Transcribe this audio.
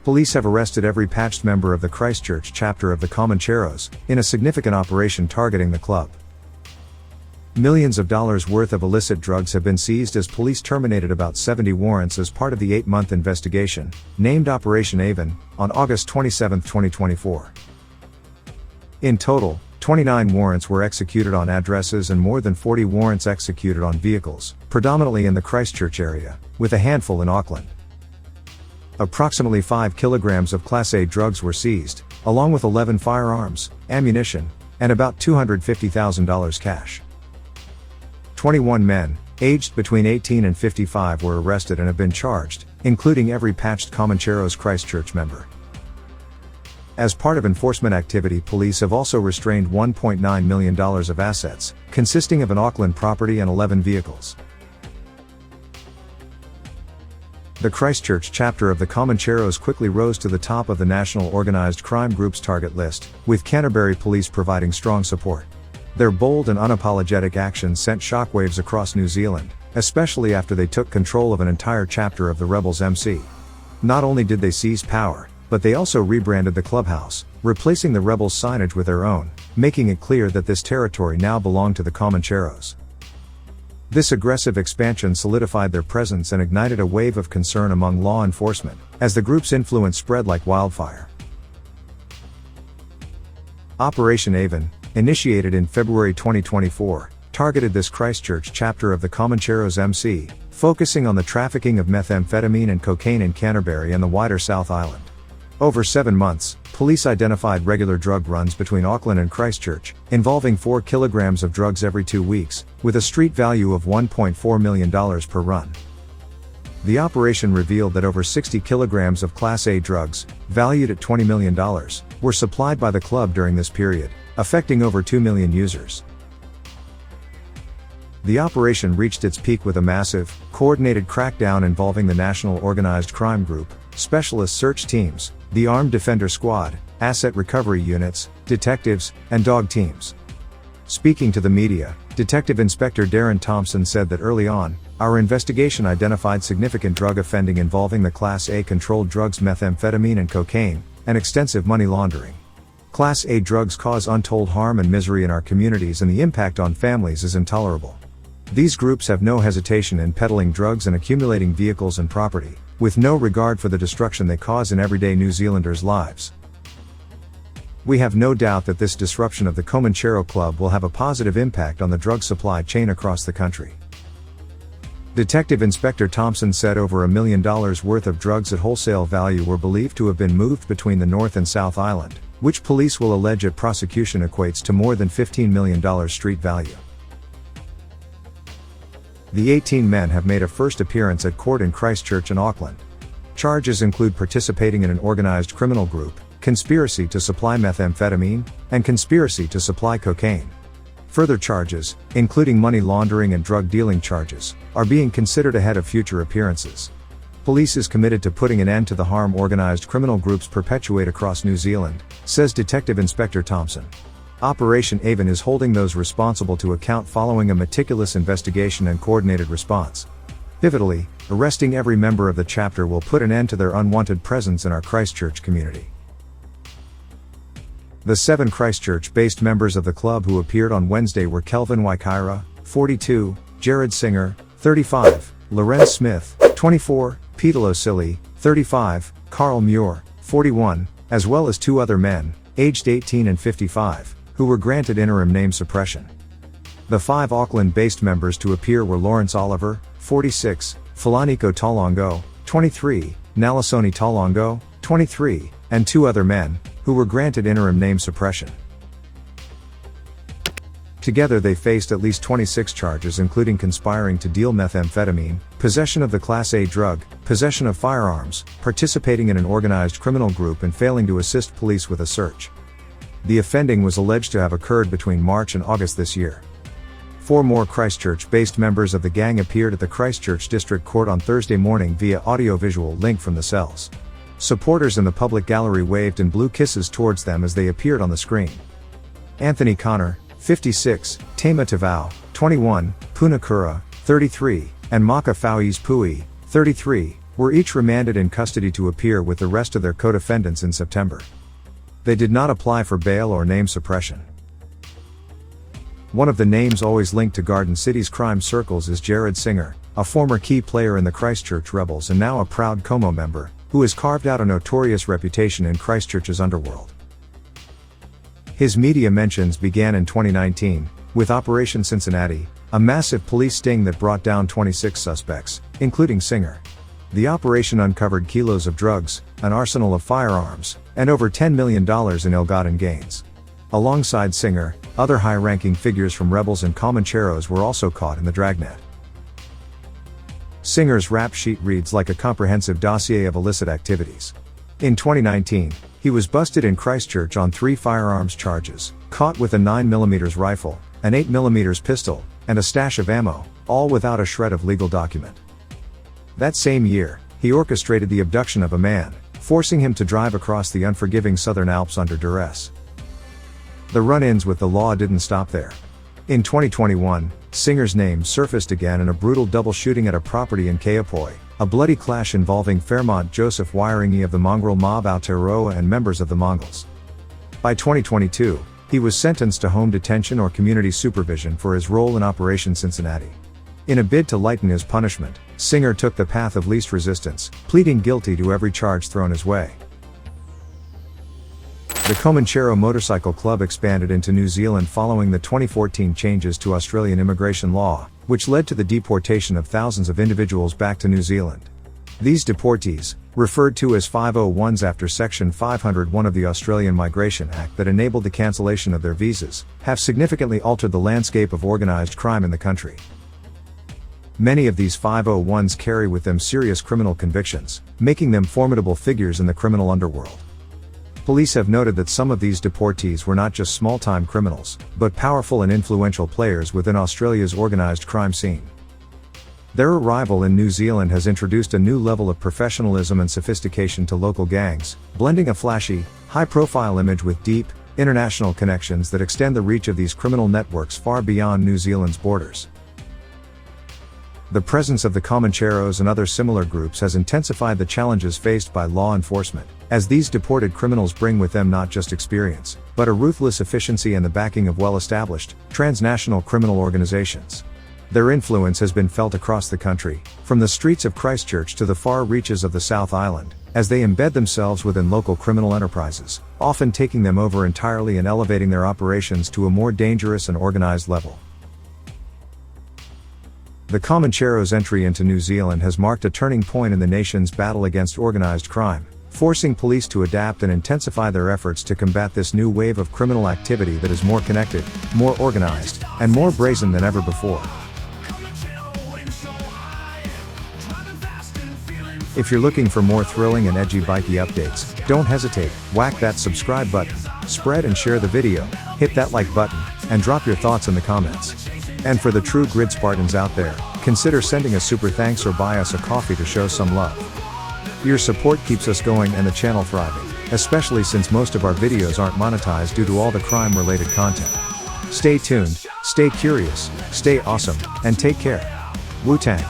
Police have arrested every patched member of the Christchurch chapter of the Comancheros, in a significant operation targeting the club. Millions of dollars worth of illicit drugs have been seized as police terminated about 70 warrants as part of the 8-month investigation, named Operation Avon, on August 27, 2024. In total, 29 warrants were executed on addresses and more than 40 warrants executed on vehicles, predominantly in the Christchurch area, with a handful in Auckland. Approximately 5 kilograms of Class A drugs were seized, along with 11 firearms, ammunition, and about $250,000 cash. 21 men, aged between 18 and 55 were arrested and have been charged, including every patched Comancheros Christchurch member. As part of enforcement activity, police have also restrained $1.9 million of assets, consisting of an Auckland property and 11 vehicles. The Christchurch chapter of the Comancheros quickly rose to the top of the national organized crime group's target list, with Canterbury police providing strong support. Their bold and unapologetic actions sent shockwaves across New Zealand, especially after they took control of an entire chapter of the rebels' MC. Not only did they seize power, but they also rebranded the clubhouse, replacing the rebels' signage with their own, making it clear that this territory now belonged to the Comancheros. This aggressive expansion solidified their presence and ignited a wave of concern among law enforcement, as the group's influence spread like wildfire. Operation Avon, initiated in February 2024, targeted this Christchurch chapter of the Comancheros MC, focusing on the trafficking of methamphetamine and cocaine in Canterbury and the wider South Island. Over 7 months, police identified regular drug runs between Auckland and Christchurch, involving 4 kilograms of drugs every 2 weeks, with a street value of $1.4 million per run. The operation revealed that over 60 kilograms of Class A drugs, valued at $20 million, were supplied by the club during this period, affecting over 2 million users. The operation reached its peak with a massive, coordinated crackdown involving the National Organized Crime Group, specialist search teams, the Armed Defender Squad, asset recovery units, detectives, and dog teams. Speaking to the media, Detective Inspector Darren Thompson said that early on, our investigation identified significant drug offending involving the Class A controlled drugs methamphetamine and cocaine, and extensive money laundering. Class A drugs cause untold harm and misery in our communities, and the impact on families is intolerable. These groups have no hesitation in peddling drugs and accumulating vehicles and property, with no regard for the destruction they cause in everyday New Zealanders' lives. We have no doubt that this disruption of the Comanchero Club will have a positive impact on the drug supply chain across the country. Detective Inspector Thompson said over $1 million worth of drugs at wholesale value were believed to have been moved between the North and South Island, which police will allege at prosecution equates to more than $15 million street value. The 18 men have made a first appearance at court in Christchurch and Auckland. Charges include participating in an organized criminal group, conspiracy to supply methamphetamine, and conspiracy to supply cocaine. Further charges, including money laundering and drug dealing charges, are being considered ahead of future appearances. Police is committed to putting an end to the harm organized criminal groups perpetuate across New Zealand, says Detective Inspector Thompson. Operation Avon is holding those responsible to account following a meticulous investigation and coordinated response. Pivotally, arresting every member of the chapter will put an end to their unwanted presence in our Christchurch community. The 7 Christchurch-based members of the club who appeared on Wednesday were Kelvin Waikaira, 42, Jared Singer, 35, Lorenz Smith, 24, Peter O'Silly, 35, Carl Muir, 41, as well as 2 other men, aged 18 and 55, who were granted interim name suppression. The 5 Auckland-based members to appear were Lawrence Oliver, 46, Falaniko Talongo, 23, Nalasoni Talongo, 23, and 2 other men, who were granted interim name suppression. Together they faced at least 26 charges, including conspiring to deal methamphetamine, possession of the Class A drug, possession of firearms, participating in an organized criminal group, and failing to assist police with a search. The offending was alleged to have occurred between March and August this year. 4 more Christchurch-based members of the gang appeared at the Christchurch District Court on Thursday morning via audio-visual link from the cells. Supporters in the public gallery waved and blew kisses towards them as they appeared on the screen. Anthony Connor, 56, Tama Tavau, 21, Punakura, 33, and Maka Fauiz Pui, 33, were each remanded in custody to appear with the rest of their co-defendants in September. They did not apply for bail or name suppression. One of the names always linked to Garden City's crime circles is Jared Singer, a former key player in the Christchurch rebels and now a proud Como member, who has carved out a notorious reputation in Christchurch's underworld. His media mentions began in 2019, with Operation Cincinnati, a massive police sting that brought down 26 suspects, including Singer. The operation uncovered kilos of drugs, an arsenal of firearms, and over $10 million in ill-gotten gains. Alongside Singer, other high-ranking figures from rebels and Comancheros were also caught in the dragnet. Singer's rap sheet reads like a comprehensive dossier of illicit activities. In 2019, he was busted in Christchurch on 3 firearms charges, caught with a 9mm rifle, an 8mm pistol, and a stash of ammo, all without a shred of legal document. That same year, he orchestrated the abduction of a man, forcing him to drive across the unforgiving Southern Alps under duress. The run-ins with the law didn't stop there. In 2021, Singer's name surfaced again in a brutal double shooting at a property in Kaiapoi, a bloody clash involving Fairmont Joseph Wiringi of the mongrel mob Aotearoa and members of the Mongols. By 2022, he was sentenced to home detention or community supervision for his role in Operation Cincinnati. In a bid to lighten his punishment, Singer took the path of least resistance, pleading guilty to every charge thrown his way. The Comanchero Motorcycle Club expanded into New Zealand following the 2014 changes to Australian immigration law, which led to the deportation of thousands of individuals back to New Zealand. These deportees, referred to as 501s after Section 501 of the Australian Migration Act that enabled the cancellation of their visas, have significantly altered the landscape of organised crime in the country. Many of these 501s carry with them serious criminal convictions, making them formidable figures in the criminal underworld. Police have noted that some of these deportees were not just small-time criminals, but powerful and influential players within Australia's organised crime scene. Their arrival in New Zealand has introduced a new level of professionalism and sophistication to local gangs, blending a flashy, high-profile image with deep, international connections that extend the reach of these criminal networks far beyond New Zealand's borders. The presence of the Comancheros and other similar groups has intensified the challenges faced by law enforcement, as these deported criminals bring with them not just experience, but a ruthless efficiency and the backing of well-established, transnational criminal organizations. Their influence has been felt across the country, from the streets of Christchurch to the far reaches of the South Island, as they embed themselves within local criminal enterprises, often taking them over entirely and elevating their operations to a more dangerous and organized level. The Comancheros' entry into New Zealand has marked a turning point in the nation's battle against organized crime, forcing police to adapt and intensify their efforts to combat this new wave of criminal activity that is more connected, more organized, and more brazen than ever before. If you're looking for more thrilling and edgy bikie updates, don't hesitate, whack that subscribe button, spread and share the video, hit that like button, and drop your thoughts in the comments. And for the true grid Spartans out there, consider sending a super thanks or buy us a coffee to show some love. Your support keeps us going and the channel thriving, especially since most of our videos aren't monetized due to all the crime-related content. Stay tuned, stay curious, stay awesome, and take care. Wu-Tang.